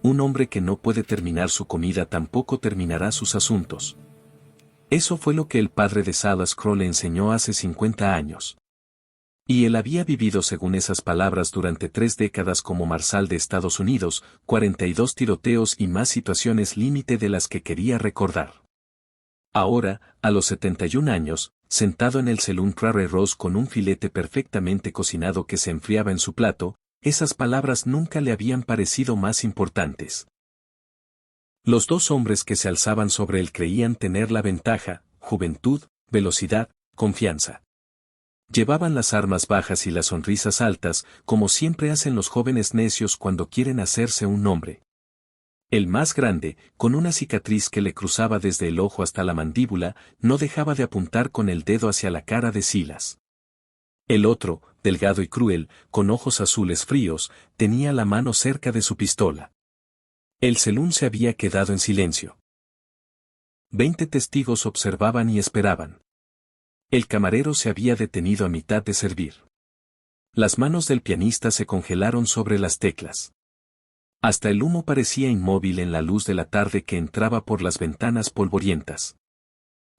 un hombre que no puede terminar su comida tampoco terminará sus asuntos. Eso fue lo que el padre de Salas Crow le enseñó hace 50 años. Y él había vivido según esas palabras durante 3 décadas como marshal de Estados Unidos, 42 tiroteos y más situaciones límite de las que quería recordar. Ahora, a los 71 años, sentado en el Saloon Prairie Rose con un filete perfectamente cocinado que se enfriaba en su plato, esas palabras nunca le habían parecido más importantes. Los dos hombres que se alzaban sobre él creían tener la ventaja: juventud, velocidad, confianza. Llevaban las armas bajas y las sonrisas altas, como siempre hacen los jóvenes necios cuando quieren hacerse un nombre. El más grande, con una cicatriz que le cruzaba desde el ojo hasta la mandíbula, no dejaba de apuntar con el dedo hacia la cara de Silas. El otro, delgado y cruel, con ojos azules fríos, tenía la mano cerca de su pistola. El Saloon se había quedado en silencio. 20 testigos observaban y esperaban. El camarero se había detenido a mitad de servir. Las manos del pianista se congelaron sobre las teclas. Hasta el humo parecía inmóvil en la luz de la tarde que entraba por las ventanas polvorientas.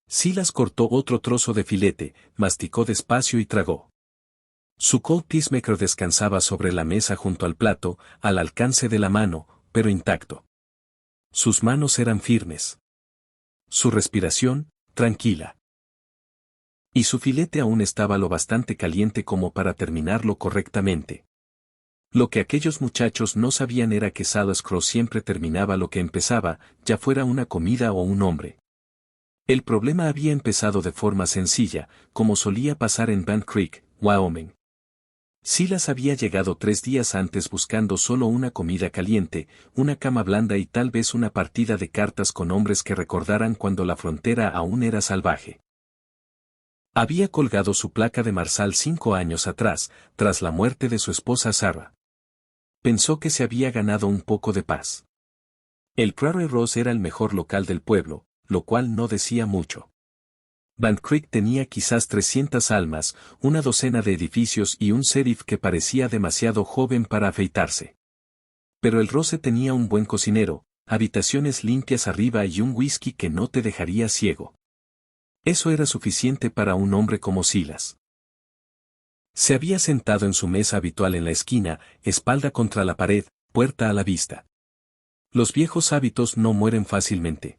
Silas cortó otro trozo de filete, masticó despacio y tragó. Su Cold Peacemaker descansaba sobre la mesa junto al plato, al alcance de la mano, pero intacto. Sus manos eran firmes. Su respiración, tranquila. Y su filete aún estaba lo bastante caliente como para terminarlo correctamente. Lo que aquellos muchachos no sabían era que Salas Crow siempre terminaba lo que empezaba, ya fuera una comida o un hombre. El problema había empezado de forma sencilla, como solía pasar en Band Creek, Wyoming. Silas había llegado 3 días antes buscando solo una comida caliente, una cama blanda y tal vez una partida de cartas con hombres que recordaran cuando la frontera aún era salvaje. Había colgado su placa de marshal 5 años atrás, tras la muerte de su esposa Sarah. Pensó que se había ganado un poco de paz. El Prairie Rose era el mejor local del pueblo, lo cual no decía mucho. Band Creek tenía quizás 300 almas, una docena de edificios y un sheriff que parecía demasiado joven para afeitarse. Pero el Rose tenía un buen cocinero, habitaciones limpias arriba y un whisky que no te dejaría ciego. Eso era suficiente para un hombre como Silas. Se había sentado en su mesa habitual en la esquina, espalda contra la pared, puerta a la vista. Los viejos hábitos no mueren fácilmente.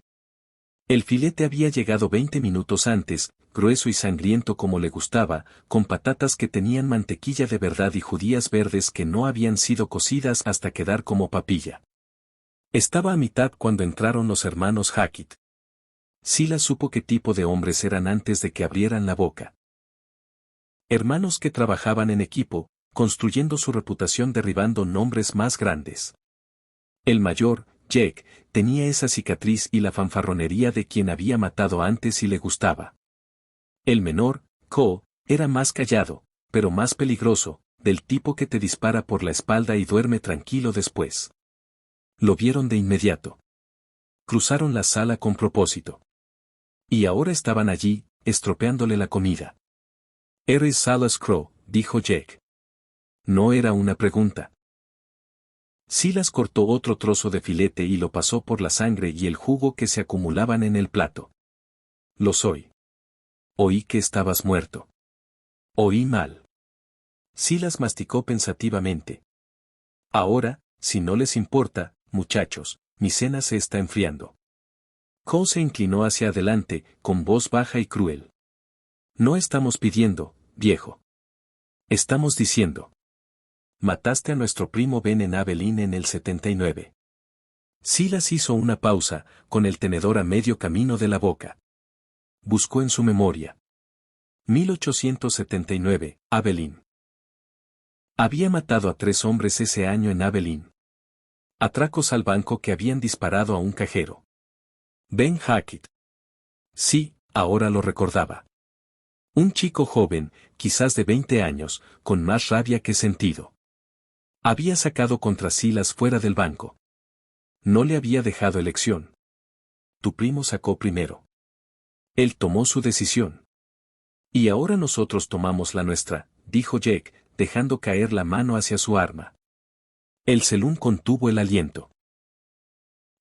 El filete había llegado 20 minutos antes, grueso y sangriento como le gustaba, con patatas que tenían mantequilla de verdad y judías verdes que no habían sido cocidas hasta quedar como papilla. Estaba a mitad cuando entraron los hermanos Hackett. Silas supo qué tipo de hombres eran antes de que abrieran la boca. Hermanos que trabajaban en equipo, construyendo su reputación derribando nombres más grandes. El mayor, Jake, tenía esa cicatriz y la fanfarronería de quien había matado antes y le gustaba. El menor, Co, era más callado, pero más peligroso, del tipo que te dispara por la espalda y duerme tranquilo después. Lo vieron de inmediato. Cruzaron la sala con propósito. Y ahora estaban allí, estropeándole la comida. «¿Eres Salas Crow?», dijo Jake. No era una pregunta. Silas cortó otro trozo de filete y lo pasó por la sangre y el jugo que se acumulaban en el plato. «Lo soy. Oí que estabas muerto». «Oí mal». Silas masticó pensativamente. «Ahora, si no les importa, muchachos, mi cena se está enfriando». Cole se inclinó hacia adelante, con voz baja y cruel. «No estamos pidiendo, viejo. Estamos diciendo. Mataste a nuestro primo Ben en Abilene en el 79. Silas hizo una pausa, con el tenedor a medio camino de la boca. Buscó en su memoria. 1879, Abilene. Había matado a 3 hombres ese año en Abilene. Atracos al banco que habían disparado a un cajero. Ben Hackett. Sí, ahora lo recordaba. Un chico joven, quizás de 20 años, con más rabia que sentido. Había sacado contra Silas fuera del banco. No le había dejado elección. Tu primo sacó primero. Él tomó su decisión. Y ahora nosotros tomamos la nuestra, dijo Jake, dejando caer la mano hacia su arma. El Saloon contuvo el aliento.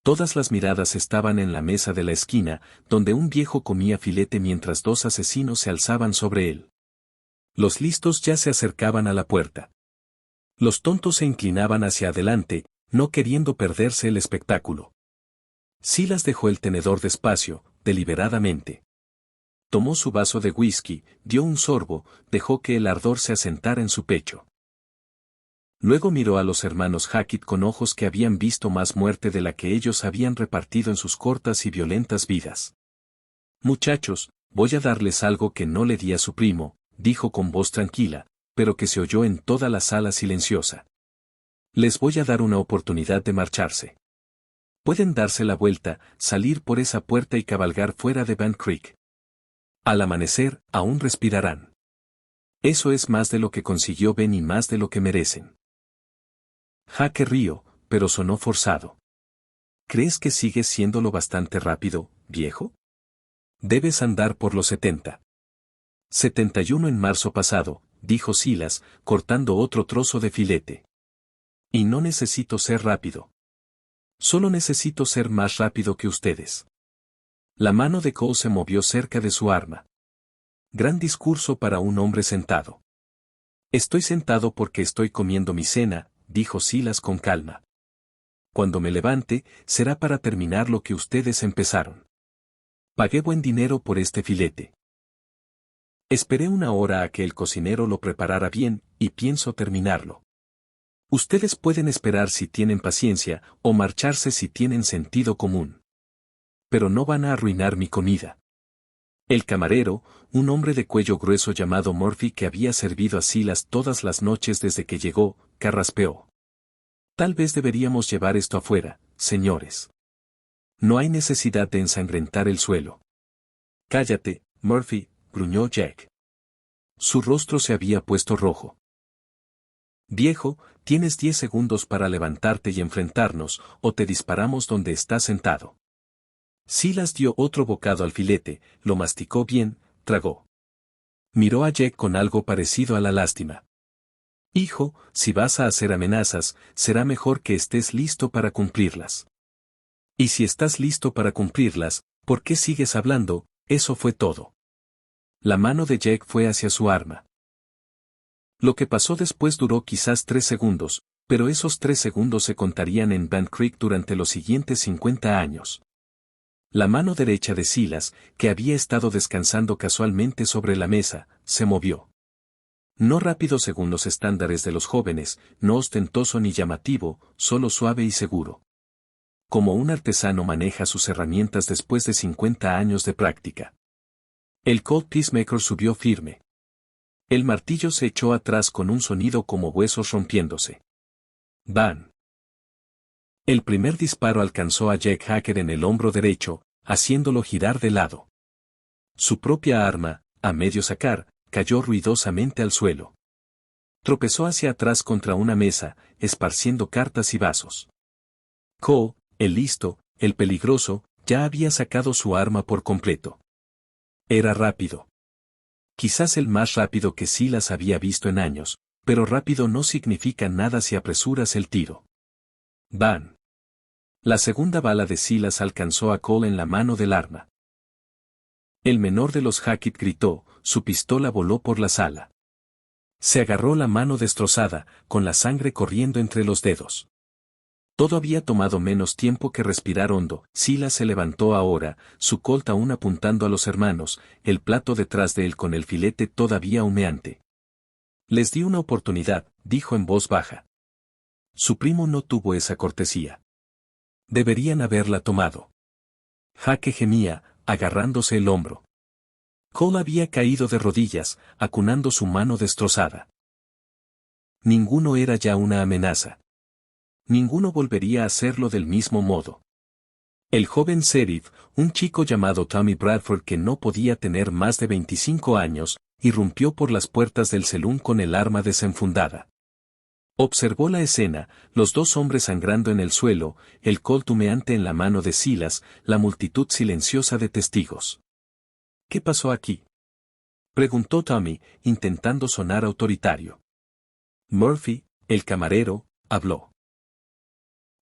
Todas las miradas estaban en la mesa de la esquina, donde un viejo comía filete mientras dos asesinos se alzaban sobre él. Los listos ya se acercaban a la puerta. Los tontos se inclinaban hacia adelante, no queriendo perderse el espectáculo. Silas dejó el tenedor despacio, deliberadamente. Tomó su vaso de whisky, dio un sorbo, dejó que el ardor se asentara en su pecho. Luego miró a los hermanos Hackett con ojos que habían visto más muerte de la que ellos habían repartido en sus cortas y violentas vidas. Muchachos, voy a darles algo que no le di a su primo, dijo con voz tranquila, pero que se oyó en toda la sala silenciosa. Les voy a dar una oportunidad de marcharse. Pueden darse la vuelta, salir por esa puerta y cabalgar fuera de Van Creek. Al amanecer, aún respirarán. Eso es más de lo que consiguió Ben y más de lo que merecen. Jaque rió, pero sonó forzado. ¿Crees que sigues siéndolo bastante rápido, viejo? Debes andar por los 70. 71 en marzo pasado, dijo Silas, cortando otro trozo de filete. Y no necesito ser rápido. Solo necesito ser más rápido que ustedes. La mano de Cole se movió cerca de su arma. Gran discurso para un hombre sentado. Estoy sentado porque estoy comiendo mi cena, dijo Silas con calma. Cuando me levante, será para terminar lo que ustedes empezaron. Pagué buen dinero por este filete. Esperé una hora a que el cocinero lo preparara bien, y pienso terminarlo. Ustedes pueden esperar si tienen paciencia, o marcharse si tienen sentido común. Pero no van a arruinar mi comida. El camarero, un hombre de cuello grueso llamado Murphy que había servido a Silas todas las noches desde que llegó, carraspeó. Tal vez deberíamos llevar esto afuera, señores. No hay necesidad de ensangrentar el suelo. Cállate, Murphy, gruñó Jack. Su rostro se había puesto rojo. Viejo, tienes 10 segundos para levantarte y enfrentarnos, o te disparamos donde estás sentado. Silas dio otro bocado al filete, lo masticó bien, tragó. Miró a Jack con algo parecido a la lástima. Hijo, si vas a hacer amenazas, será mejor que estés listo para cumplirlas. Y si estás listo para cumplirlas, ¿por qué sigues hablando? Eso fue todo. La mano de Jack fue hacia su arma. Lo que pasó después duró quizás 3 segundos, pero esos 3 segundos se contarían en Van Creek durante los siguientes 50 años. La mano derecha de Silas, que había estado descansando casualmente sobre la mesa, se movió. No rápido según los estándares de los jóvenes, no ostentoso ni llamativo, solo suave y seguro. Como un artesano maneja sus herramientas después de 50 años de práctica. El Colt Peacemaker subió firme. El martillo se echó atrás con un sonido como huesos rompiéndose. ¡Bam! El primer disparo alcanzó a Jack Hacker en el hombro derecho, haciéndolo girar de lado. Su propia arma, a medio sacar, cayó ruidosamente al suelo. Tropezó hacia atrás contra una mesa, esparciendo cartas y vasos. Cole, el listo, el peligroso, ya había sacado su arma por completo. Era rápido. Quizás el más rápido que Silas había visto en años, pero rápido no significa nada si apresuras el tiro. ¡Bam! La segunda bala de Silas alcanzó a Cole en la mano del arma. El menor de los Hackett gritó, su pistola voló por la sala. Se agarró la mano destrozada, con la sangre corriendo entre los dedos. Todo había tomado menos tiempo que respirar hondo. Silas se levantó ahora, su Colt aún apuntando a los hermanos, el plato detrás de él con el filete todavía humeante. Les di una oportunidad, dijo en voz baja. Su primo no tuvo esa cortesía. Deberían haberla tomado. Jaque gemía, agarrándose el hombro. Cole había caído de rodillas, acunando su mano destrozada. Ninguno era ya una amenaza. Ninguno volvería a hacerlo del mismo modo. El joven sheriff, un chico llamado Tommy Bradford que no podía tener más de 25 años, irrumpió por las puertas del salón con el arma desenfundada. Observó la escena, los dos hombres sangrando en el suelo, el Colt humeante en la mano de Silas, la multitud silenciosa de testigos. ¿Qué pasó aquí?, preguntó Tommy, intentando sonar autoritario. Murphy, el camarero, habló.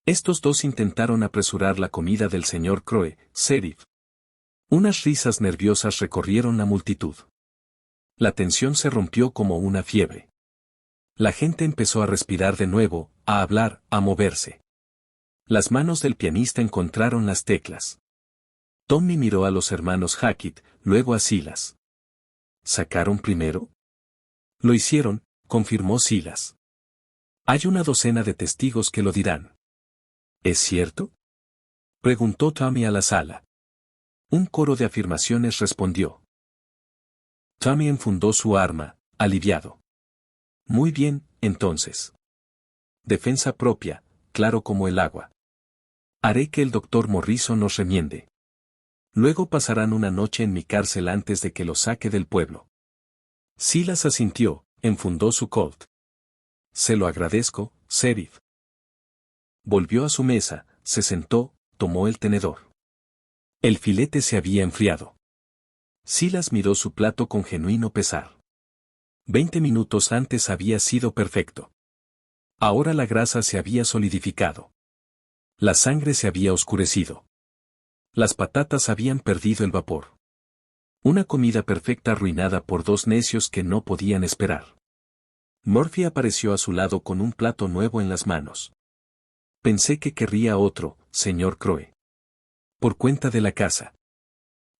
Estos dos intentaron apresurar la comida del señor Crowe, sheriff. Unas risas nerviosas recorrieron la multitud. La tensión se rompió como una fiebre. La gente empezó a respirar de nuevo, a hablar, a moverse. Las manos del pianista encontraron las teclas. Tommy miró a los hermanos Hackett, luego a Silas. ¿Sacaron primero? Lo hicieron, confirmó Silas. Hay una docena de testigos que lo dirán. ¿Es cierto? Preguntó Tommy a la sala. Un coro de afirmaciones respondió. Tommy enfundó su arma, aliviado. Muy bien, entonces. Defensa propia, claro como el agua. Haré que el doctor Morrison nos remiende. Luego pasarán una noche en mi cárcel antes de que lo saque del pueblo. Silas asintió, enfundó su Colt. Se lo agradezco, sheriff. Volvió a su mesa, se sentó, tomó el tenedor. El filete se había enfriado. Silas miró su plato con genuino pesar. 20 minutos antes había sido perfecto. Ahora la grasa se había solidificado. La sangre se había oscurecido. Las patatas habían perdido el vapor. Una comida perfecta arruinada por dos necios que no podían esperar. Murphy apareció a su lado con un plato nuevo en las manos. Pensé que querría otro, señor Crowe. Por cuenta de la casa.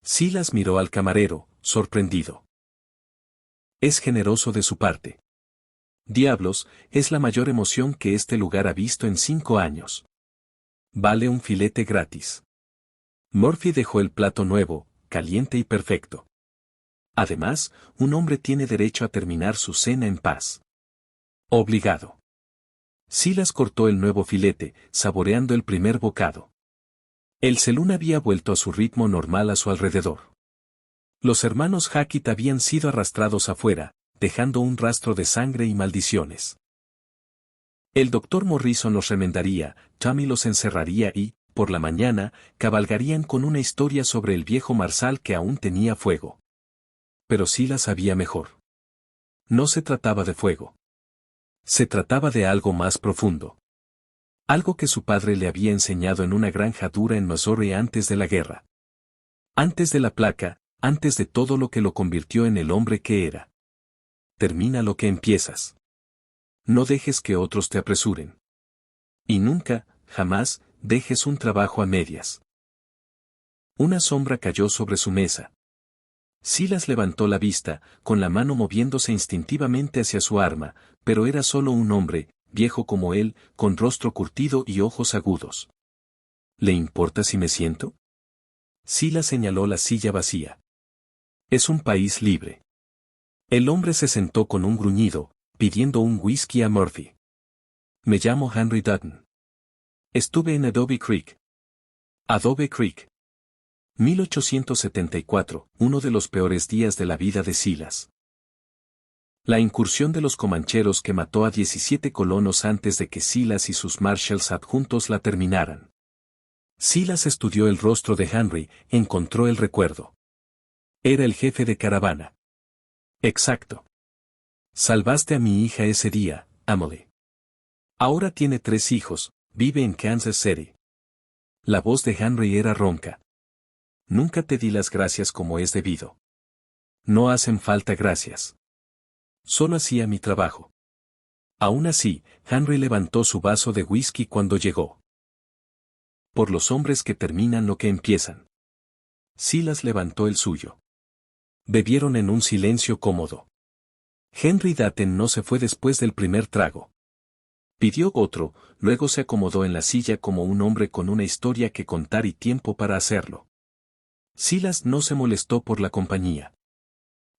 Silas miró al camarero, sorprendido. Es generoso de su parte. Diablos, es la mayor emoción que este lugar ha visto en 5 años. Vale un filete gratis. Murphy dejó el plato nuevo, caliente y perfecto. Además, un hombre tiene derecho a terminar su cena en paz. Obligado. Silas cortó el nuevo filete, saboreando el primer bocado. El selún había vuelto a su ritmo normal a su alrededor. Los hermanos Hackett habían sido arrastrados afuera, dejando un rastro de sangre y maldiciones. El doctor Morrison los remendaría, Tommy los encerraría y, por la mañana, cabalgarían con una historia sobre el viejo marsal que aún tenía fuego. Pero Silas sabía mejor. No se trataba de fuego. Se trataba de algo más profundo. Algo que su padre le había enseñado en una granja dura en Missouri antes de la guerra. Antes de la placa, antes de todo lo que lo convirtió en el hombre que era. Termina lo que empiezas. No dejes que otros te apresuren. Y nunca, jamás, dejes un trabajo a medias. Una sombra cayó sobre su mesa. Silas levantó la vista, con la mano moviéndose instintivamente hacia su arma, pero era solo un hombre, viejo como él, con rostro curtido y ojos agudos. ¿Le importa si me siento? Silas señaló la silla vacía. Es un país libre. El hombre se sentó con un gruñido, pidiendo un whisky a Murphy. Me llamo Henry Dutton. Estuve en Adobe Creek. Adobe Creek. 1874, uno de los peores días de la vida de Silas. La incursión de los comancheros que mató a 17 colonos antes de que Silas y sus marshals adjuntos la terminaran. Silas estudió el rostro de Henry, encontró el recuerdo. Era el jefe de caravana. Exacto. Salvaste a mi hija ese día, Emily. Ahora tiene 3 hijos, vive en Kansas City. La voz de Henry era ronca. Nunca te di las gracias como es debido. No hacen falta gracias. Solo hacía mi trabajo. Aún así, Henry levantó su vaso de whisky cuando llegó. Por los hombres que terminan lo que empiezan. Silas levantó el suyo. Bebieron en un silencio cómodo. Henry Dutton no se fue después del primer trago. Pidió otro, luego se acomodó en la silla como un hombre con una historia que contar y tiempo para hacerlo. Silas no se molestó por la compañía.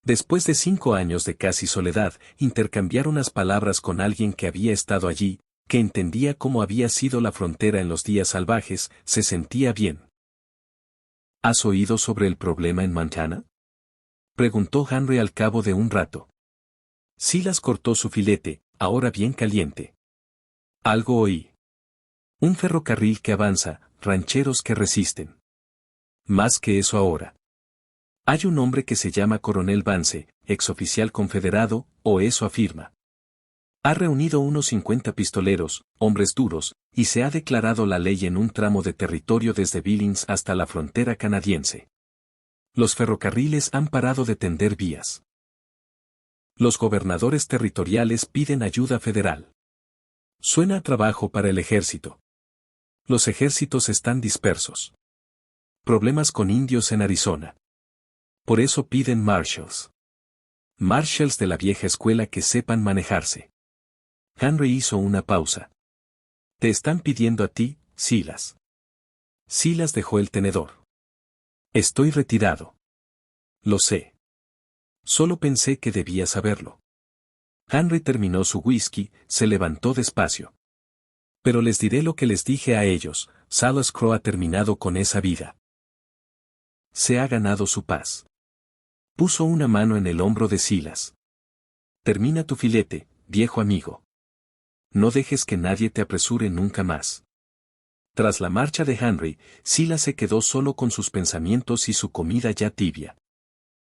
Después de 5 años de casi soledad, intercambiar unas palabras con alguien que había estado allí, que entendía cómo había sido la frontera en los días salvajes, se sentía bien. ¿Has oído sobre el problema en Montana? Preguntó Henry al cabo de un rato. Silas cortó su filete, ahora bien caliente. Algo oí. Un ferrocarril que avanza, rancheros que resisten. Más que eso ahora. Hay un hombre que se llama Coronel Vance, exoficial confederado, o eso afirma. Ha reunido unos 50 pistoleros, hombres duros, y se ha declarado la ley en un tramo de territorio desde Billings hasta la frontera canadiense. Los ferrocarriles han parado de tender vías. Los gobernadores territoriales piden ayuda federal. Suena a trabajo para el ejército. Los ejércitos están dispersos. Problemas con indios en Arizona. Por eso piden marshals. Marshals de la vieja escuela que sepan manejarse. Henry hizo una pausa. Te están pidiendo a ti, Silas. Silas dejó el tenedor. Estoy retirado. Lo sé. Solo pensé que debía saberlo. Henry terminó su whisky, se levantó despacio. Pero les diré lo que les dije a ellos, Silas Crowe ha terminado con esa vida. Se ha ganado su paz. Puso una mano en el hombro de Silas. Termina tu filete, viejo amigo. No dejes que nadie te apresure nunca más. Tras la marcha de Henry, Silas se quedó solo con sus pensamientos y su comida ya tibia.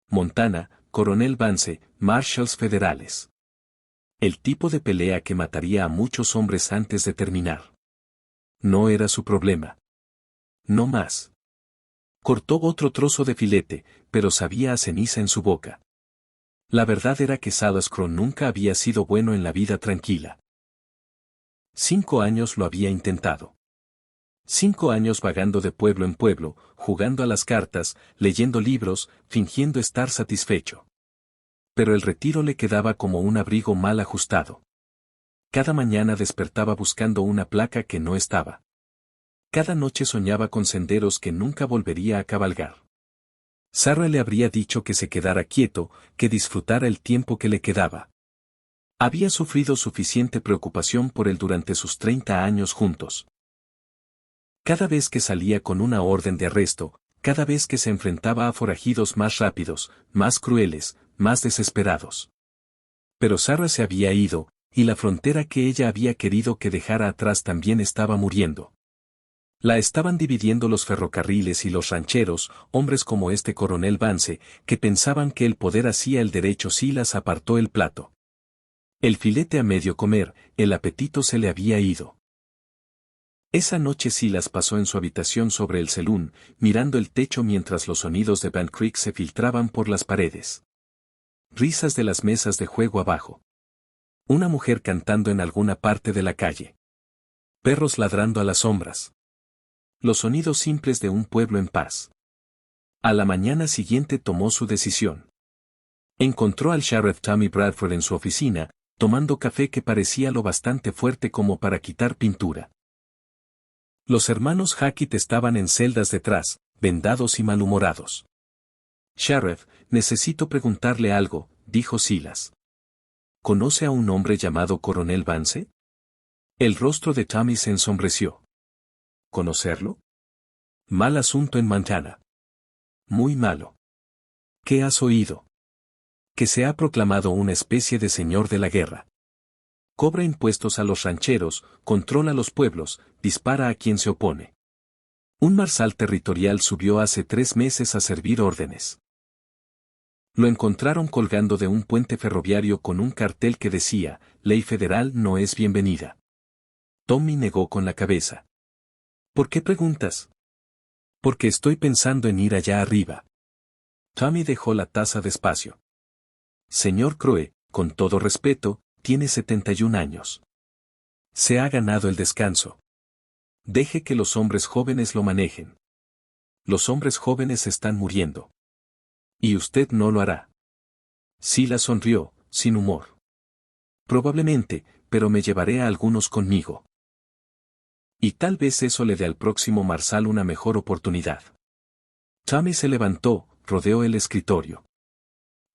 Montana, Coronel Vance, Marshals federales. El tipo de pelea que mataría a muchos hombres antes de terminar. No era su problema. No más. Cortó otro trozo de filete, pero sabía a ceniza en su boca. La verdad era que Silas Crowe nunca había sido bueno en la vida tranquila. 5 años lo había intentado. 5 años vagando de pueblo en pueblo, jugando a las cartas, leyendo libros, fingiendo estar satisfecho. Pero el retiro le quedaba como un abrigo mal ajustado. Cada mañana despertaba buscando una placa que no estaba. Cada noche soñaba con senderos que nunca volvería a cabalgar. Sarah le habría dicho que se quedara quieto, que disfrutara el tiempo que le quedaba. Había sufrido suficiente preocupación por él durante sus 30 años juntos. Cada vez que salía con una orden de arresto, cada vez que se enfrentaba a forajidos más rápidos, más crueles, más desesperados. Pero Sarah se había ido, y la frontera que ella había querido que dejara atrás también estaba muriendo. La estaban dividiendo los ferrocarriles y los rancheros, hombres como este coronel Vance, que pensaban que el poder hacía el derecho. Silas apartó el plato. El filete a medio comer, el apetito se le había ido. Esa noche Silas pasó en su habitación sobre el saloon, mirando el techo mientras los sonidos de Band Creek se filtraban por las paredes. Risas de las mesas de juego abajo. Una mujer cantando en alguna parte de la calle. Perros ladrando a las sombras. Los sonidos simples de un pueblo en paz. A la mañana siguiente tomó su decisión. Encontró al sheriff Tommy Bradford en su oficina, tomando café que parecía lo bastante fuerte como para quitar pintura. Los hermanos Hackett estaban en celdas detrás, vendados y malhumorados. Sheriff, necesito preguntarle algo, dijo Silas. ¿Conoce a un hombre llamado Coronel Vance? El rostro de Tommy se ensombreció. ¿Conocerlo? Mal asunto en Montana. Muy malo. ¿Qué has oído? Que se ha proclamado una especie de señor de la guerra. Cobra impuestos a los rancheros, controla los pueblos, dispara a quien se opone. Un marshal territorial subió hace 3 meses a servir órdenes. Lo encontraron colgando de un puente ferroviario con un cartel que decía, ley federal no es bienvenida. Tommy negó con la cabeza. ¿Por qué preguntas? Porque estoy pensando en ir allá arriba. Tommy dejó la taza despacio. Señor Crowe, con todo respeto, tiene 71 años. Se ha ganado el descanso. Deje que los hombres jóvenes lo manejen. Los hombres jóvenes están muriendo. Y usted no lo hará. Silas sonrió, sin humor. Probablemente, pero me llevaré a algunos conmigo. Y tal vez eso le dé al próximo marshal una mejor oportunidad. Tommy se levantó, rodeó el escritorio.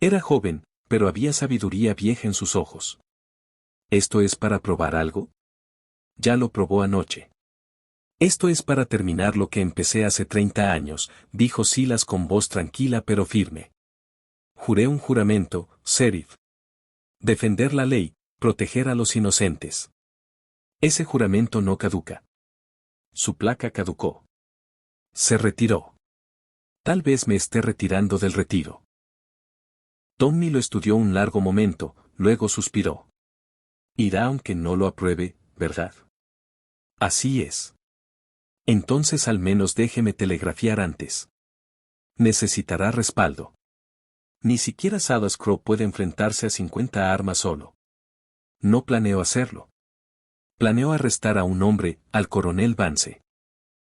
Era joven, pero había sabiduría vieja en sus ojos. ¿Esto es para probar algo? Ya lo probó anoche. Esto es para terminar lo que empecé hace 30 años, dijo Silas con voz tranquila pero firme. Juré un juramento, sheriff. Defender la ley, proteger a los inocentes. Ese juramento no caduca. Su placa caducó. Se retiró. Tal vez me esté retirando del retiro. Tommy lo estudió un largo momento, luego suspiró. Irá aunque no lo apruebe, ¿verdad? Así es. Entonces al menos déjeme telegrafiar antes. Necesitará respaldo. Ni siquiera Salas Crow puede enfrentarse a 50 armas solo. No planeo hacerlo. Planeo arrestar a un hombre, al coronel Vance.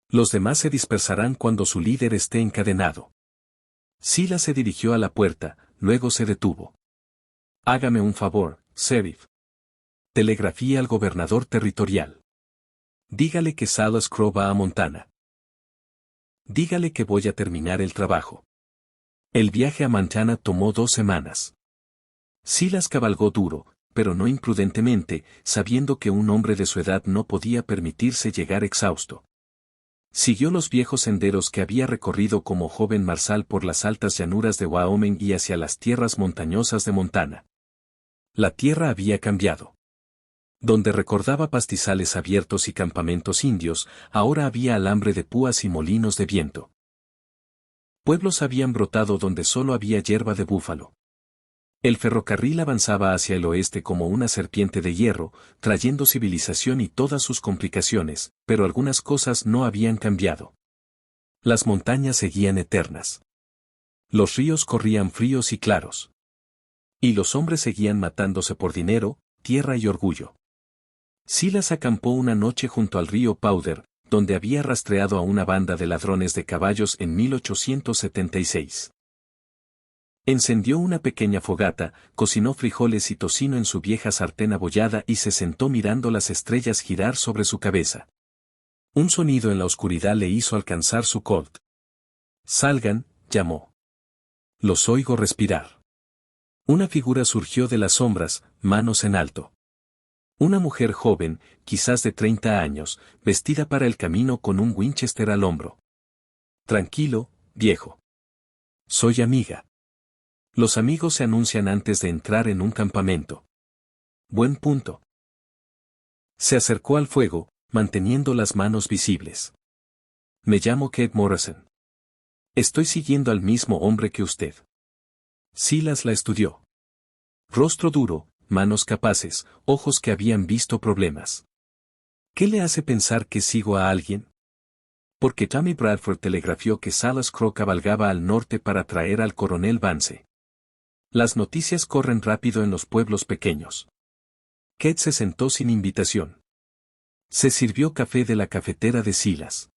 Los demás se dispersarán cuando su líder esté encadenado. Silas se dirigió a la puerta, luego se detuvo. Hágame un favor, sheriff. Telegrafíe al gobernador territorial. Dígale que Salas Crow va a Montana. Dígale que voy a terminar el trabajo. El viaje a Montana tomó 2 semanas. Silas cabalgó duro, pero no imprudentemente, sabiendo que un hombre de su edad no podía permitirse llegar exhausto. Siguió los viejos senderos que había recorrido como joven marsal por las altas llanuras de Wyoming y hacia las tierras montañosas de Montana. La tierra había cambiado. Donde recordaba pastizales abiertos y campamentos indios, ahora había alambre de púas y molinos de viento. Pueblos habían brotado donde solo había hierba de búfalo. El ferrocarril avanzaba hacia el oeste como una serpiente de hierro, trayendo civilización y todas sus complicaciones, pero algunas cosas no habían cambiado. Las montañas seguían eternas. Los ríos corrían fríos y claros. Y los hombres seguían matándose por dinero, tierra y orgullo. Silas acampó una noche junto al río Powder, donde había rastreado a una banda de ladrones de caballos en 1876. Encendió una pequeña fogata, cocinó frijoles y tocino en su vieja sartén abollada y se sentó mirando las estrellas girar sobre su cabeza. Un sonido en la oscuridad le hizo alcanzar su Colt. «Salgan», llamó. «Los oigo respirar». Una figura surgió de las sombras, manos en alto. Una mujer joven, quizás de 30 años, vestida para el camino con un Winchester al hombro. «Tranquilo, viejo. Soy amiga». Los amigos se anuncian antes de entrar en un campamento. Buen punto. Se acercó al fuego, manteniendo las manos visibles. Me llamo Kate Morrison. Estoy siguiendo al mismo hombre que usted. Silas la estudió. Rostro duro, manos capaces, ojos que habían visto problemas. ¿Qué le hace pensar que sigo a alguien? Porque Tommy Bradford telegrafió que Salas Crow cabalgaba al norte para traer al coronel Vance. Las noticias corren rápido en los pueblos pequeños. Kate se sentó sin invitación. Se sirvió café de la cafetera de Silas.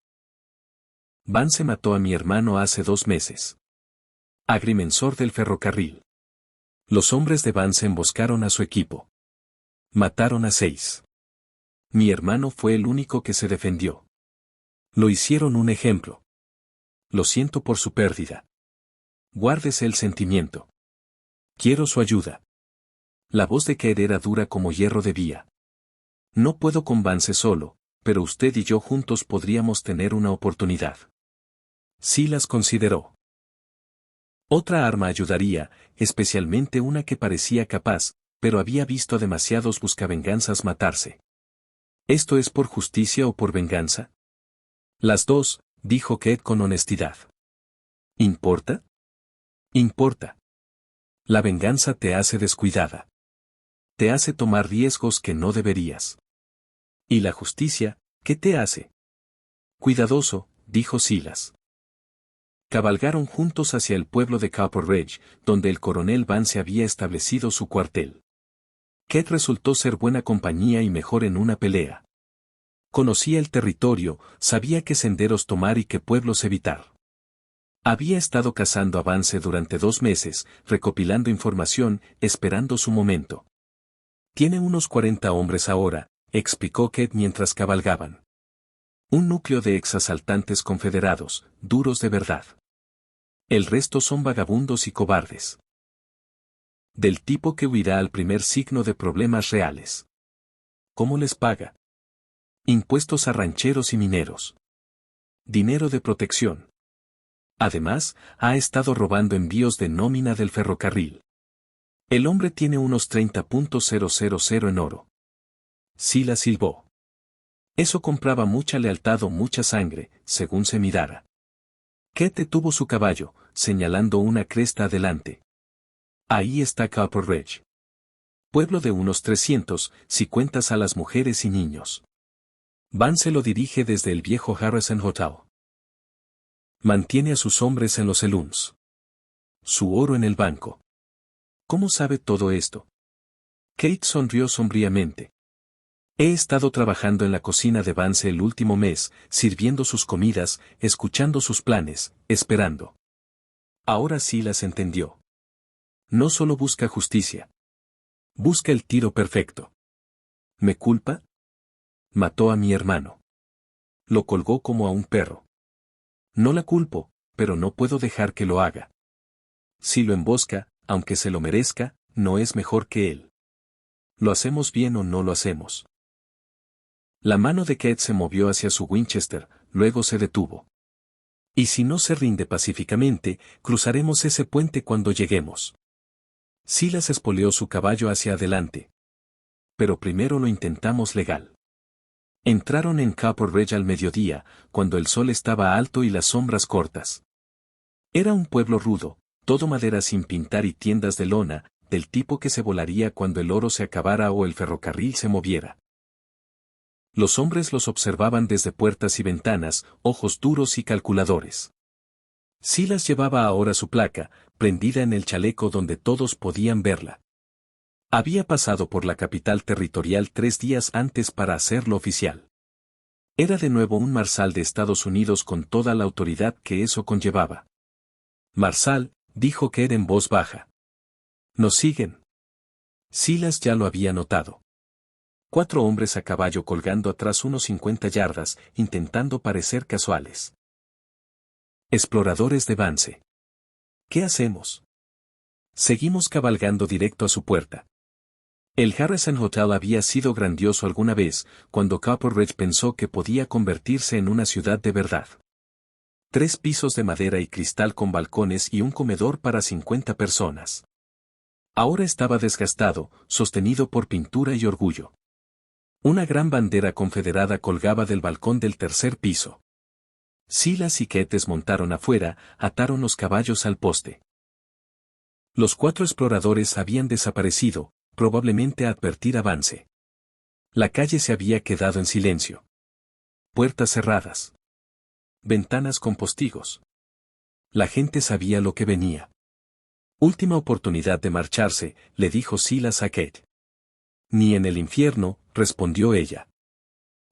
Vance mató a mi hermano hace 2 meses. Agrimensor del ferrocarril. Los hombres de Vance emboscaron a su equipo. Mataron a 6. Mi hermano fue el único que se defendió. Lo hicieron un ejemplo. Lo siento por su pérdida. Guárdese el sentimiento. Quiero su ayuda. La voz de Kate era dura como hierro de vía. No puedo con Vance solo, pero usted y yo juntos podríamos tener una oportunidad. Silas consideró. Otra arma ayudaría, especialmente una que parecía capaz, pero había visto a demasiados buscavenganzas matarse. ¿Esto es por justicia o por venganza? Las dos, dijo Kate con honestidad. ¿Importa? Importa. La venganza te hace descuidada. Te hace tomar riesgos que no deberías. ¿Y la justicia, qué te hace? Cuidadoso, dijo Silas. Cabalgaron juntos hacia el pueblo de Copper Ridge, donde el coronel Vance había establecido su cuartel. Kate resultó ser buena compañía y mejor en una pelea. Conocía el territorio, sabía qué senderos tomar y qué pueblos evitar. Había estado cazando a Vance durante 2 meses, recopilando información, esperando su momento. Tiene unos 40 hombres ahora, explicó Kate mientras cabalgaban. Un núcleo de exasaltantes confederados, duros de verdad. El resto son vagabundos y cobardes. Del tipo que huirá al primer signo de problemas reales. ¿Cómo les paga? Impuestos a rancheros y mineros. Dinero de protección. Además, ha estado robando envíos de nómina del ferrocarril. El hombre tiene unos 30.000 en oro. Silas silbó. Eso compraba mucha lealtad o mucha sangre, según se mirara. Kate detuvo su caballo, señalando una cresta adelante. Ahí está Copper Ridge. Pueblo de unos 300, si cuentas a las mujeres y niños. Vance lo dirige desde el viejo Harrison Hotel. Mantiene a sus hombres en los saloons. Su oro en el banco. ¿Cómo sabe todo esto? Kate sonrió sombríamente. He estado trabajando en la cocina de Vance el último mes, sirviendo sus comidas, escuchando sus planes, esperando. Ahora sí las entendió. No solo busca justicia. Busca el tiro perfecto. ¿Me culpa? Mató a mi hermano. Lo colgó como a un perro. No la culpo, pero no puedo dejar que lo haga. Si lo embosca, aunque se lo merezca, no es mejor que él. ¿Lo hacemos bien o no lo hacemos? La mano de Kate se movió hacia su Winchester, luego se detuvo. Y si no se rinde pacíficamente, cruzaremos ese puente cuando lleguemos. Silas espoleó su caballo hacia adelante. Pero primero lo intentamos legal. Entraron en Copper Ridge al mediodía, cuando el sol estaba alto y las sombras cortas. Era un pueblo rudo, todo madera sin pintar y tiendas de lona, del tipo que se volaría cuando el oro se acabara o el ferrocarril se moviera. Los hombres los observaban desde puertas y ventanas, ojos duros y calculadores. Silas llevaba ahora su placa, prendida en el chaleco donde todos podían verla. Había pasado por la capital territorial 3 días antes para hacerlo oficial. Era de nuevo un marsal de Estados Unidos con toda la autoridad que eso conllevaba. Marsal, dijo Ked en voz baja. ¿Nos siguen? Silas ya lo había notado. 4 hombres a caballo colgando atrás unos 50 yardas, intentando parecer casuales. Exploradores de Vance. ¿Qué hacemos? Seguimos cabalgando directo a su puerta. El Harrison Hotel había sido grandioso alguna vez, cuando Copper Ridge pensó que podía convertirse en una ciudad de verdad. 3 pisos de madera y cristal con balcones y un comedor para 50 personas. Ahora estaba desgastado, sostenido por pintura y orgullo. Una gran bandera confederada colgaba del balcón del 3er piso. Silas y Kate desmontaron afuera, ataron los caballos al poste. Los 4 exploradores habían desaparecido, probablemente a advertir avance. La calle se había quedado en silencio. Puertas cerradas. Ventanas con postigos. La gente sabía lo que venía. Última oportunidad de marcharse, le dijo Silas a Kate. Ni en el infierno, respondió ella.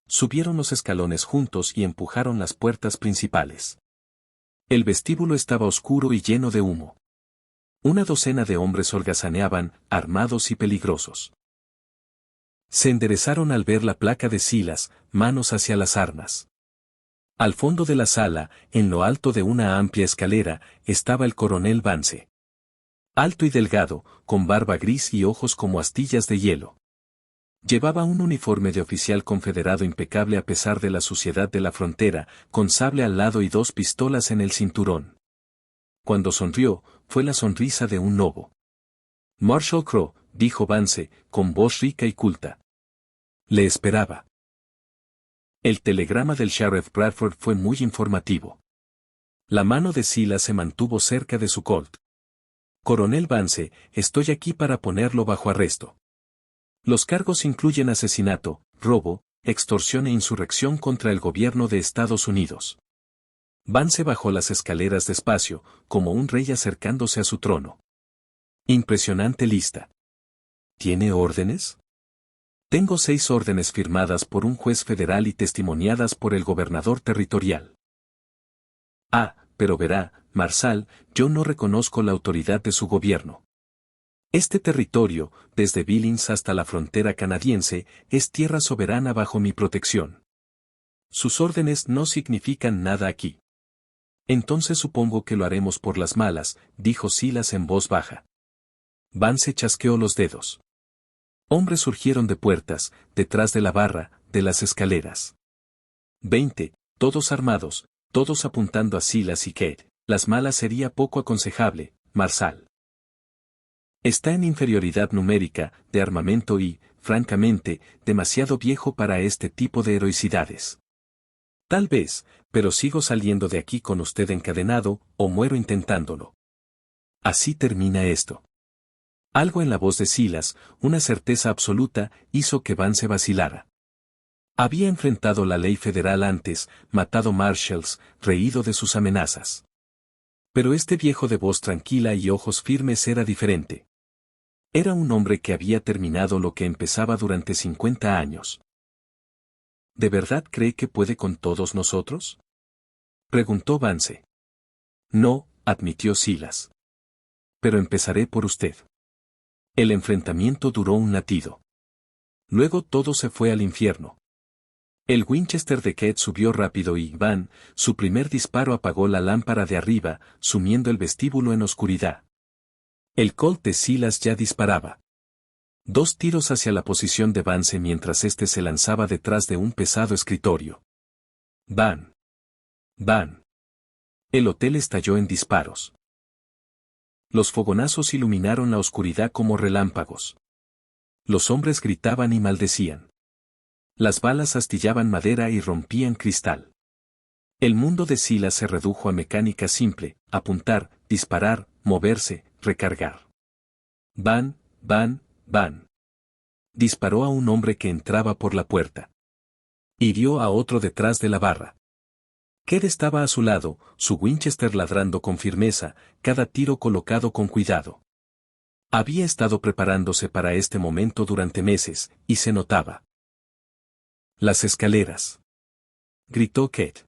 Subieron los escalones juntos y empujaron las puertas principales. El vestíbulo estaba oscuro y lleno de humo. Una docena de hombres holgazaneaban, armados y peligrosos. Se enderezaron al ver la placa de Silas, manos hacia las armas. Al fondo de la sala, en lo alto de una amplia escalera, estaba el coronel Vance. Alto y delgado, con barba gris y ojos como astillas de hielo. Llevaba un uniforme de oficial confederado impecable a pesar de la suciedad de la frontera, con sable al lado y 2 pistolas en el cinturón. Cuando sonrió, fue la sonrisa de un lobo. Marshal Crowe, dijo Vance, con voz rica y culta. Le esperaba. El telegrama del sheriff Bradford fue muy informativo. La mano de Silas se mantuvo cerca de su colt. Coronel Vance, estoy aquí para ponerlo bajo arresto. Los cargos incluyen asesinato, robo, extorsión e insurrección contra el gobierno de Estados Unidos. Vance bajó las escaleras despacio, como un rey acercándose a su trono. Impresionante lista. ¿Tiene órdenes? Tengo 6 órdenes firmadas por un juez federal y testimoniadas por el gobernador territorial. Ah, pero verá, Marsal, yo no reconozco la autoridad de su gobierno. Este territorio, desde Billings hasta la frontera canadiense, es tierra soberana bajo mi protección. Sus órdenes no significan nada aquí. Entonces supongo que lo haremos por las malas, dijo Silas en voz baja. Vance chasqueó los dedos. Hombres surgieron de puertas, detrás de la barra, de las escaleras. 20, todos armados, todos apuntando a Silas y Kate. Las malas sería poco aconsejable, Marsal. Está en inferioridad numérica, de armamento y, francamente, demasiado viejo para este tipo de heroicidades. Tal vez, pero sigo saliendo de aquí con usted encadenado, o muero intentándolo. Así termina esto. Algo en la voz de Silas, una certeza absoluta, hizo que Vance vacilara. Había enfrentado la ley federal antes, matado marshals, reído de sus amenazas. Pero este viejo de voz tranquila y ojos firmes era diferente. Era un hombre que había terminado lo que empezaba durante 50 años. ¿De verdad cree que puede con todos nosotros?, preguntó Vance. No, admitió Silas. Pero empezaré por usted. El enfrentamiento duró un latido. Luego todo se fue al infierno. El Winchester de Kate subió rápido y Van, su primer disparo apagó la lámpara de arriba, sumiendo el vestíbulo en oscuridad. El Colt de Silas ya disparaba. 2 tiros hacia la posición de Vance mientras éste se lanzaba detrás de un pesado escritorio. Van. Van. El hotel estalló en disparos. Los fogonazos iluminaron la oscuridad como relámpagos. Los hombres gritaban y maldecían. Las balas astillaban madera y rompían cristal. El mundo de Silas se redujo a mecánica simple: apuntar, disparar, moverse, recargar. Van, van, van. Disparó a un hombre que entraba por la puerta. Hirió a otro detrás de la barra. Ked estaba a su lado, su Winchester ladrando con firmeza, cada tiro colocado con cuidado. Había estado preparándose para este momento durante meses, y se notaba. Las escaleras, gritó Ked.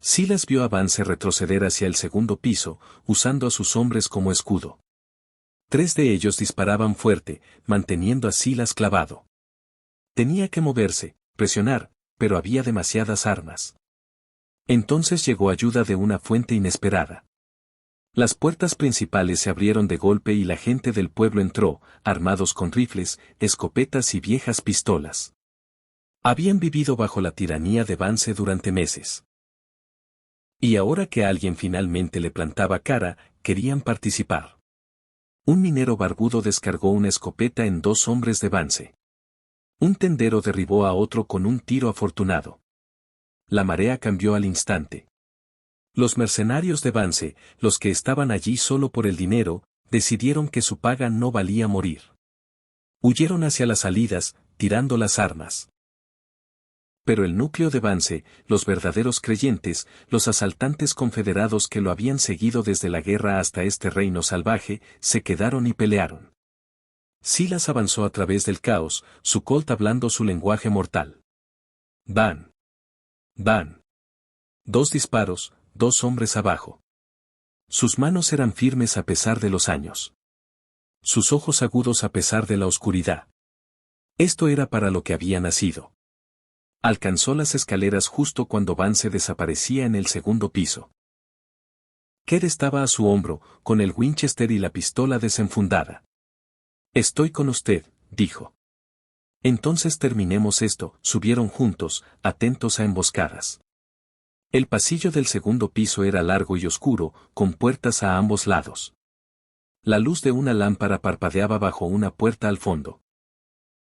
Silas vio a Vance retroceder hacia el segundo piso, usando a sus hombres como escudo. 3 de ellos disparaban fuerte, manteniendo a Silas clavado. Tenía que moverse, presionar, pero había demasiadas armas. Entonces llegó ayuda de una fuente inesperada. Las puertas principales se abrieron de golpe y la gente del pueblo entró, armados con rifles, escopetas y viejas pistolas. Habían vivido bajo la tiranía de Vance durante meses. Y ahora que alguien finalmente le plantaba cara, querían participar. Un minero barbudo descargó una escopeta en 2 hombres de Vance. Un tendero derribó a otro con un tiro afortunado. La marea cambió al instante. Los mercenarios de Vance, los que estaban allí solo por el dinero, decidieron que su paga no valía morir. Huyeron hacia las salidas, tirando las armas. Pero el núcleo de Vance, los verdaderos creyentes, los asaltantes confederados que lo habían seguido desde la guerra hasta este reino salvaje, se quedaron y pelearon. Silas avanzó a través del caos, su Colt hablando su lenguaje mortal. Van. Van. 2 disparos, 2 hombres abajo. Sus manos eran firmes a pesar de los años. Sus ojos agudos a pesar de la oscuridad. Esto era para lo que había nacido. Alcanzó las escaleras justo cuando Vance desaparecía en el segundo piso. Ked estaba a su hombro, con el Winchester y la pistola desenfundada. Estoy con usted, dijo. Entonces terminemos esto. Subieron juntos, atentos a emboscadas. El pasillo del segundo piso era largo y oscuro, con puertas a ambos lados. La luz de una lámpara parpadeaba bajo una puerta al fondo.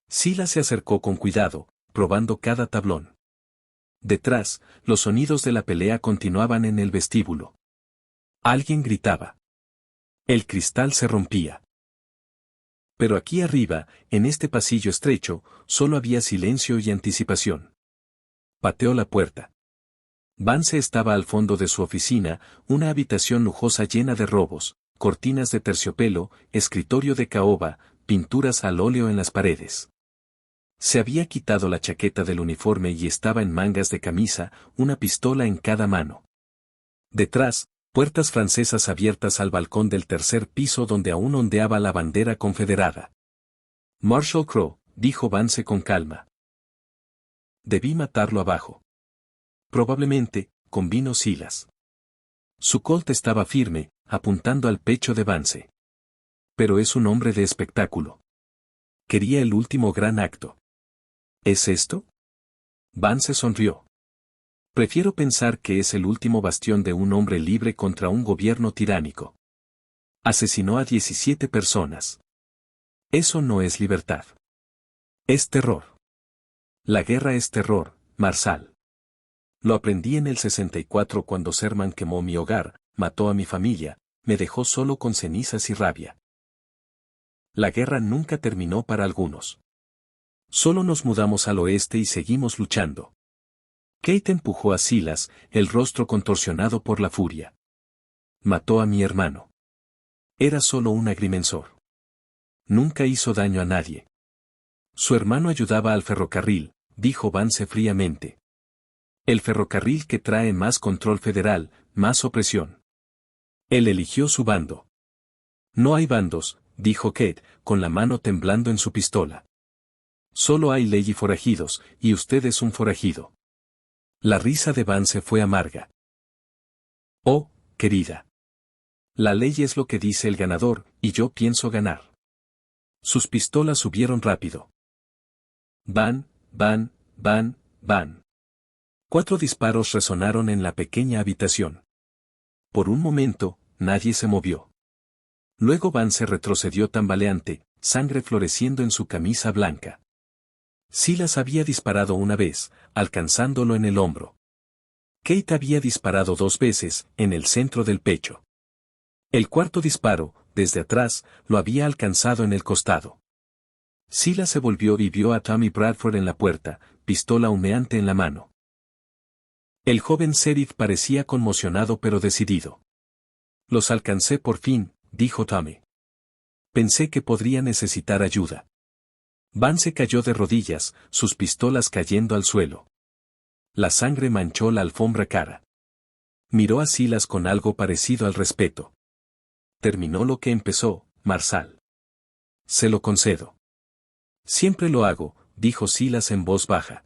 Silas se acercó con cuidado, probando cada tablón. Detrás, los sonidos de la pelea continuaban en el vestíbulo. Alguien gritaba. El cristal se rompía. Pero aquí arriba, en este pasillo estrecho, solo había silencio y anticipación. Pateó la puerta. Vance estaba al fondo de su oficina, una habitación lujosa llena de robos, cortinas de terciopelo, escritorio de caoba, pinturas al óleo en las paredes. Se había quitado la chaqueta del uniforme y estaba en mangas de camisa, una pistola en cada mano. Detrás, puertas francesas abiertas al balcón del tercer piso donde aún ondeaba la bandera confederada. Marshal Crowe, dijo Vance con calma. Debí matarlo abajo. Probablemente, convino Silas. Su Colt estaba firme, apuntando al pecho de Vance. Pero es un hombre de espectáculo. Quería el último gran acto. ¿Es esto? Vance sonrió. Prefiero pensar que es el último bastión de un hombre libre contra un gobierno tiránico. Asesinó a 17 personas. Eso no es libertad. Es terror. La guerra es terror, Marsal. Lo aprendí en el 64 cuando Sherman quemó mi hogar, mató a mi familia, me dejó solo con cenizas y rabia. La guerra nunca terminó para algunos. Solo nos mudamos al oeste y seguimos luchando. Kate empujó a Silas, el rostro contorsionado por la furia. Mató a mi hermano. Era solo un agrimensor. Nunca hizo daño a nadie. Su hermano ayudaba al ferrocarril, dijo Vance fríamente. El ferrocarril que trae más control federal, más opresión. Él eligió su bando. No hay bandos, dijo Kate, con la mano temblando en su pistola. Solo hay ley y forajidos, y usted es un forajido. La risa de Vance fue amarga. Oh, querida. La ley es lo que dice el ganador, y yo pienso ganar. Sus pistolas subieron rápido. Van, van, van, van. 4 disparos resonaron en la pequeña habitación. Por un momento, nadie se movió. Luego Vance retrocedió tambaleante, sangre floreciendo en su camisa blanca. Silas había disparado una vez, alcanzándolo en el hombro. Kate había disparado 2 veces, en el centro del pecho. El cuarto disparo, desde atrás, lo había alcanzado en el costado. Silas se volvió y vio a Tommy Bradford en la puerta, pistola humeante en la mano. El joven sheriff parecía conmocionado pero decidido. Los alcancé por fin, dijo Tommy. Pensé que podría necesitar ayuda. Vance cayó de rodillas, sus pistolas cayendo al suelo. La sangre manchó la alfombra cara. Miró a Silas con algo parecido al respeto. Terminó lo que empezó, Marsal. Se lo concedo. Siempre lo hago, dijo Silas en voz baja.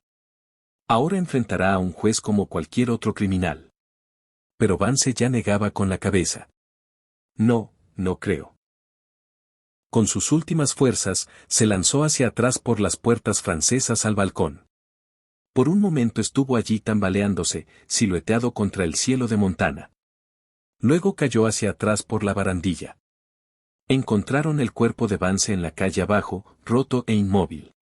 Ahora enfrentará a un juez como cualquier otro criminal. Pero Vance ya negaba con la cabeza. No, no creo. Con sus últimas fuerzas, se lanzó hacia atrás por las puertas francesas al balcón. Por un momento estuvo allí tambaleándose, silueteado contra el cielo de Montana. Luego cayó hacia atrás por la barandilla. Encontraron el cuerpo de Vance en la calle abajo, roto e inmóvil.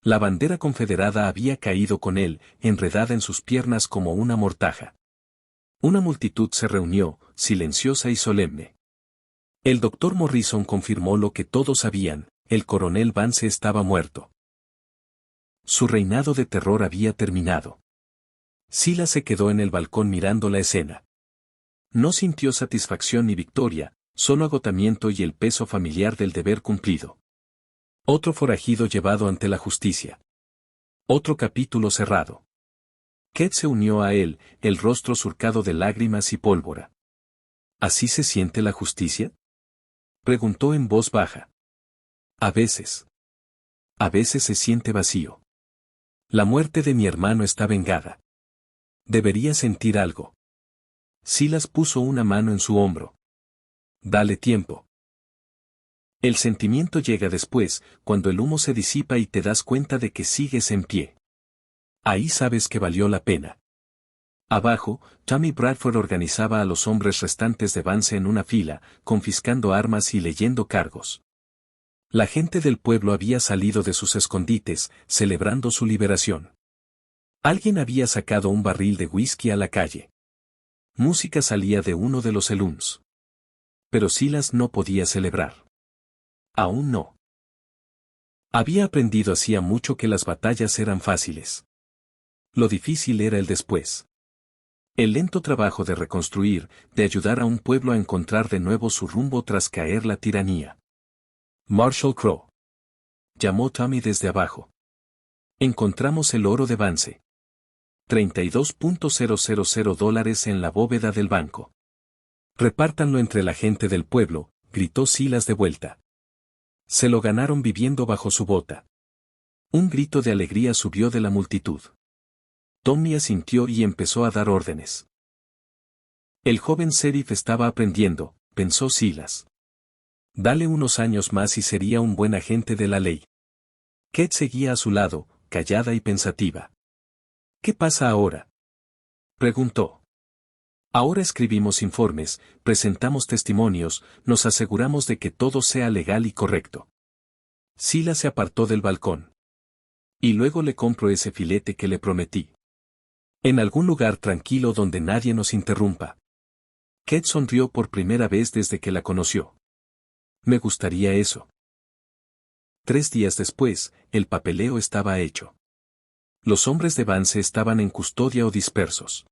La bandera confederada había caído con él, enredada en sus piernas como una mortaja. Una multitud se reunió, silenciosa y solemne. El doctor Morrison confirmó lo que todos sabían, el coronel Vance estaba muerto. Su reinado de terror había terminado. Silas se quedó en el balcón mirando la escena. No sintió satisfacción ni victoria, solo agotamiento y el peso familiar del deber cumplido. Otro forajido llevado ante la justicia. Otro capítulo cerrado. Kate se unió a él, el rostro surcado de lágrimas y pólvora. ¿Así se siente la justicia?, preguntó en voz baja. A veces. A veces se siente vacío. La muerte de mi hermano está vengada. Debería sentir algo. Silas puso una mano en su hombro. Dale tiempo. El sentimiento llega después, cuando el humo se disipa y te das cuenta de que sigues en pie. Ahí sabes que valió la pena. Abajo, Tommy Bradford organizaba a los hombres restantes de Vance en una fila, confiscando armas y leyendo cargos. La gente del pueblo había salido de sus escondites, celebrando su liberación. Alguien había sacado un barril de whisky a la calle. Música salía de uno de los saloons. Pero Silas no podía celebrar. Aún no. Había aprendido hacía mucho que las batallas eran fáciles. Lo difícil era el después. El lento trabajo de reconstruir, de ayudar a un pueblo a encontrar de nuevo su rumbo tras caer la tiranía. Marshall Crowe. Llamó Tommy desde abajo. Encontramos el oro de Vance. $32,000 en la bóveda del banco. Repártanlo entre la gente del pueblo, gritó Silas de vuelta. Se lo ganaron viviendo bajo su bota. Un grito de alegría subió de la multitud. Tommy asintió y empezó a dar órdenes. El joven sheriff estaba aprendiendo, pensó Silas. Dale unos años más y sería un buen agente de la ley. Kate seguía a su lado, callada y pensativa. ¿Qué pasa ahora?, preguntó. Ahora escribimos informes, presentamos testimonios, nos aseguramos de que todo sea legal y correcto. Silas se apartó del balcón. Y luego le compro ese filete que le prometí. En algún lugar tranquilo donde nadie nos interrumpa. Kate sonrió por primera vez desde que la conoció. Me gustaría eso. 3 días después, el papeleo estaba hecho. Los hombres de Vance estaban en custodia o dispersos.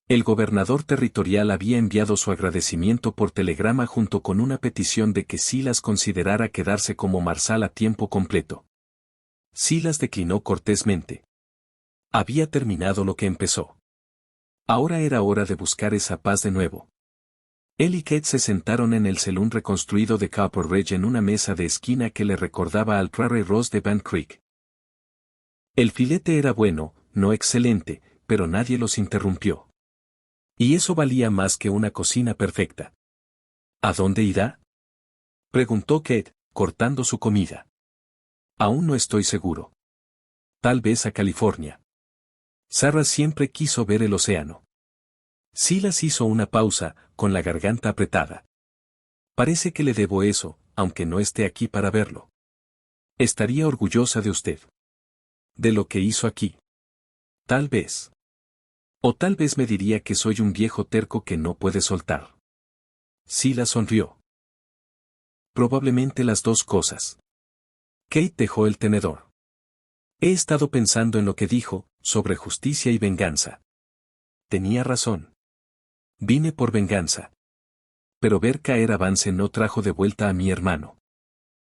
El gobernador territorial había enviado su agradecimiento por telegrama junto con una petición de que Silas considerara quedarse como marsal a tiempo completo. Silas declinó cortésmente. Había terminado lo que empezó. Ahora era hora de buscar esa paz de nuevo. Él y Kate se sentaron en el salón reconstruido de Copper Ridge en una mesa de esquina que le recordaba al Prairie Rose de Van Creek. El filete era bueno, no excelente, pero nadie los interrumpió. Y eso valía más que una cocina perfecta. ¿A dónde irá?, preguntó Kate, cortando su comida. Aún no estoy seguro. Tal vez a California. Sarah siempre quiso ver el océano. Silas hizo una pausa, con la garganta apretada. Parece que le debo eso, aunque no esté aquí para verlo. Estaría orgullosa de usted. De lo que hizo aquí. Tal vez. O tal vez me diría que soy un viejo terco que no puede soltar. Silas sonrió. Probablemente las dos cosas. Kate dejó el tenedor. He estado pensando en lo que dijo, sobre justicia y venganza. Tenía razón. Vine por venganza. Pero ver caer a Vance no trajo de vuelta a mi hermano.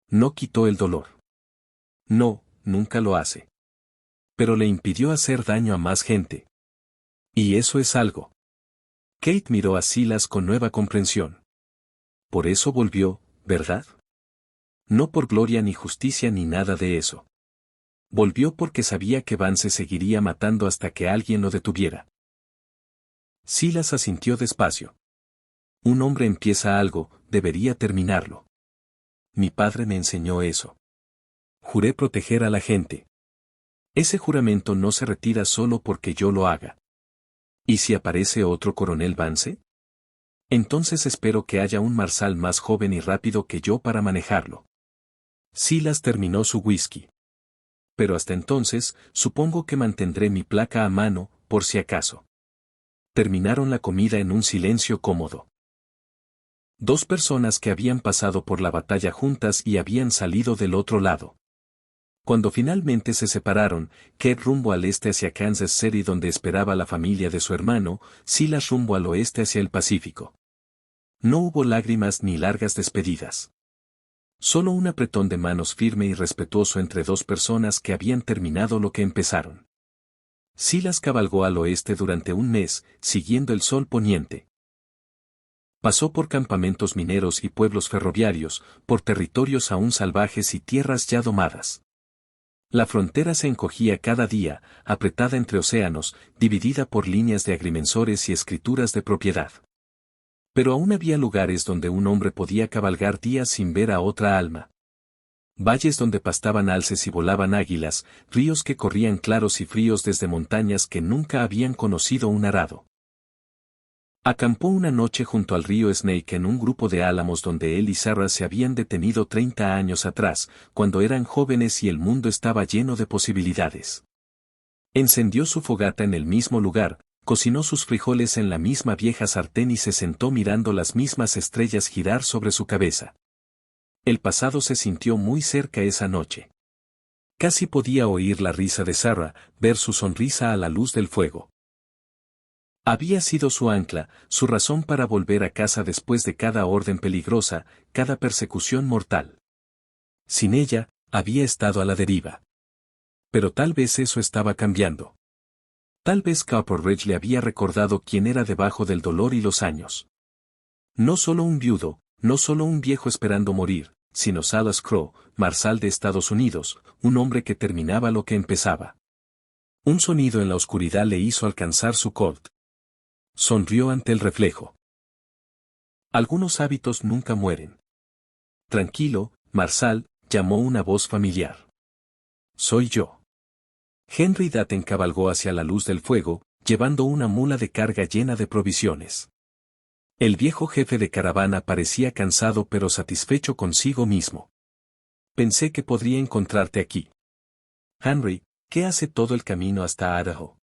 No quitó el dolor. No, nunca lo hace. Pero le impidió hacer daño a más gente. Y eso es algo. Kate miró a Silas con nueva comprensión. Por eso volvió, ¿verdad? No por gloria ni justicia ni nada de eso. Volvió porque sabía que Vance seguiría matando hasta que alguien lo detuviera. Silas asintió despacio. Un hombre empieza algo, debería terminarlo. Mi padre me enseñó eso. Juré proteger a la gente. Ese juramento no se retira solo porque yo lo haga. ¿Y si aparece otro coronel Vance? Entonces espero que haya un marsal más joven y rápido que yo para manejarlo. Silas terminó su whisky. Pero hasta entonces, supongo que mantendré mi placa a mano, por si acaso. Terminaron la comida en un silencio cómodo. Dos personas que habían pasado por la batalla juntas y habían salido del otro lado. Cuando finalmente se separaron, Kate rumbo al este hacia Kansas City donde esperaba la familia de su hermano, Silas rumbo al oeste hacia el Pacífico. No hubo lágrimas ni largas despedidas. Solo un apretón de manos firme y respetuoso entre dos personas que habían terminado lo que empezaron. Silas cabalgó al oeste durante un mes, siguiendo el sol poniente. Pasó por campamentos mineros y pueblos ferroviarios, por territorios aún salvajes y tierras ya domadas. La frontera se encogía cada día, apretada entre océanos, dividida por líneas de agrimensores y escrituras de propiedad. Pero aún había lugares donde un hombre podía cabalgar días sin ver a otra alma. Valles donde pastaban alces y volaban águilas, ríos que corrían claros y fríos desde montañas que nunca habían conocido un arado. Acampó una noche junto al río Snake en un grupo de álamos donde él y Sarah se habían detenido 30 años atrás, cuando eran jóvenes y el mundo estaba lleno de posibilidades. Encendió su fogata en el mismo lugar, cocinó sus frijoles en la misma vieja sartén y se sentó mirando las mismas estrellas girar sobre su cabeza. El pasado se sintió muy cerca esa noche. Casi podía oír la risa de Sarah, ver su sonrisa a la luz del fuego. Había sido su ancla, su razón para volver a casa después de cada orden peligrosa, cada persecución mortal. Sin ella, había estado a la deriva. Pero tal vez eso estaba cambiando. Tal vez Copper Ridge le había recordado quién era debajo del dolor y los años. No solo un viudo, no solo un viejo esperando morir, sino Silas Crow, marsal de Estados Unidos, un hombre que terminaba lo que empezaba. Un sonido en la oscuridad le hizo alcanzar su Colt. Sonrió ante el reflejo. Algunos hábitos nunca mueren. Tranquilo, marsal, llamó una voz familiar. Soy yo. Henry Datten cabalgó hacia la luz del fuego, llevando una mula de carga llena de provisiones. El viejo jefe de caravana parecía cansado pero satisfecho consigo mismo. Pensé que podría encontrarte aquí. Henry, ¿qué hace todo el camino hasta Idaho?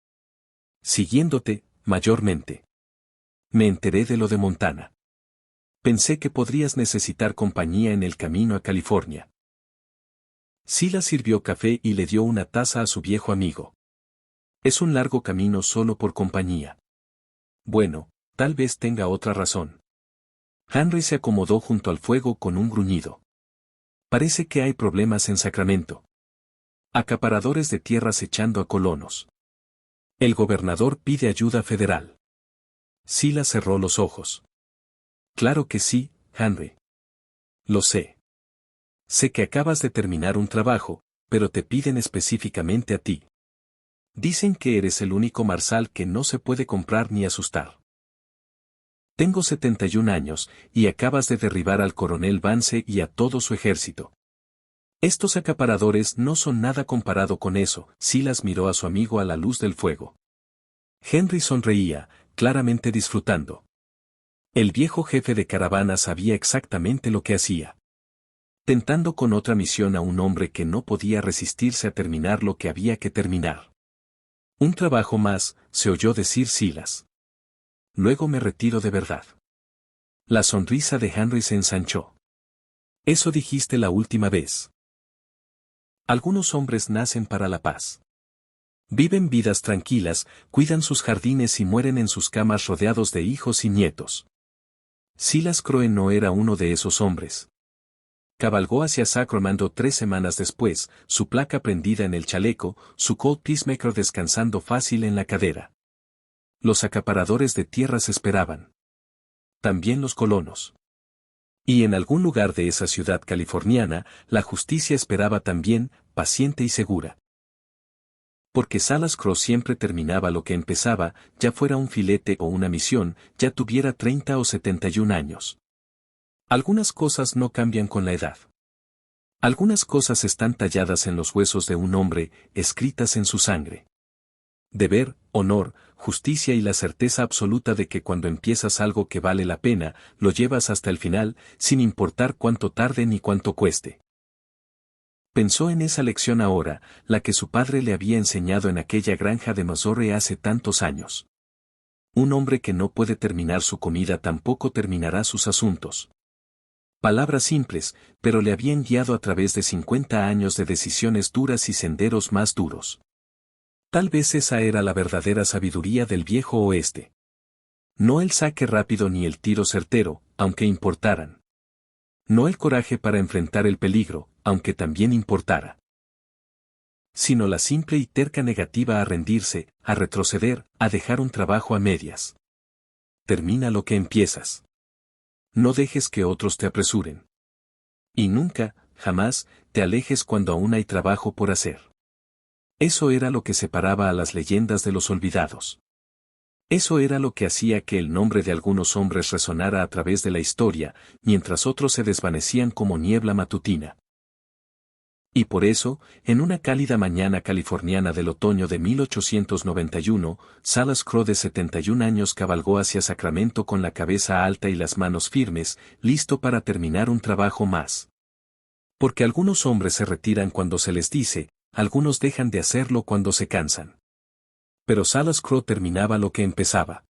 Siguiéndote, mayormente. Me enteré de lo de Montana. Pensé que podrías necesitar compañía en el camino a California. Silas sirvió café y le dio una taza a su viejo amigo. Es un largo camino solo por compañía. Bueno, tal vez tenga otra razón. Henry se acomodó junto al fuego con un gruñido. Parece que hay problemas en Sacramento. Acaparadores de tierras echando a colonos. El gobernador pide ayuda federal. Silas cerró los ojos. Claro que sí, Henry. Lo sé. Sé que acabas de terminar un trabajo, pero te piden específicamente a ti. Dicen que eres el único marsal que no se puede comprar ni asustar. Tengo 71 años, y acabas de derribar al coronel Vance y a todo su ejército. Estos acaparadores no son nada comparado con eso. Silas miró a su amigo a la luz del fuego. Henry sonreía, claramente disfrutando. El viejo jefe de caravana sabía exactamente lo que hacía. Tentando con otra misión a un hombre que no podía resistirse a terminar lo que había que terminar. Un trabajo más, se oyó decir Silas. Luego me retiro de verdad. La sonrisa de Henry se ensanchó. Eso dijiste la última vez. Algunos hombres nacen para la paz. Viven vidas tranquilas, cuidan sus jardines y mueren en sus camas rodeados de hijos y nietos. Silas Crowe no era uno de esos hombres. Cabalgó hacia Sacramento 3 semanas después, su placa prendida en el chaleco, su Colt Peacemaker descansando fácil en la cadera. Los acaparadores de tierras esperaban. También los colonos. Y en algún lugar de esa ciudad californiana, la justicia esperaba también, paciente y segura. Porque Silas Crowe siempre terminaba lo que empezaba, ya fuera un filete o una misión, ya tuviera 30 o 71 años. Algunas cosas no cambian con la edad. Algunas cosas están talladas en los huesos de un hombre, escritas en su sangre. Deber, honor, justicia y la certeza absoluta de que cuando empiezas algo que vale la pena, lo llevas hasta el final, sin importar cuánto tarde ni cuánto cueste. Pensó en esa lección ahora, la que su padre le había enseñado en aquella granja de Missouri hace tantos años. Un hombre que no puede terminar su comida tampoco terminará sus asuntos. Palabras simples, pero le habían guiado a través de 50 años de decisiones duras y senderos más duros. Tal vez esa era la verdadera sabiduría del viejo oeste. No el saque rápido ni el tiro certero, aunque importaran. No el coraje para enfrentar el peligro, aunque también importara. Sino la simple y terca negativa a rendirse, a retroceder, a dejar un trabajo a medias. Termina lo que empiezas. No dejes que otros te apresuren. Y nunca, jamás, te alejes cuando aún hay trabajo por hacer. Eso era lo que separaba a las leyendas de los olvidados. Eso era lo que hacía que el nombre de algunos hombres resonara a través de la historia, mientras otros se desvanecían como niebla matutina. Y por eso, en una cálida mañana californiana del otoño de 1891, Silas Crowe de 71 años cabalgó hacia Sacramento con la cabeza alta y las manos firmes, listo para terminar un trabajo más. Porque algunos hombres se retiran cuando se les dice, algunos dejan de hacerlo cuando se cansan. Pero Silas Crowe terminaba lo que empezaba.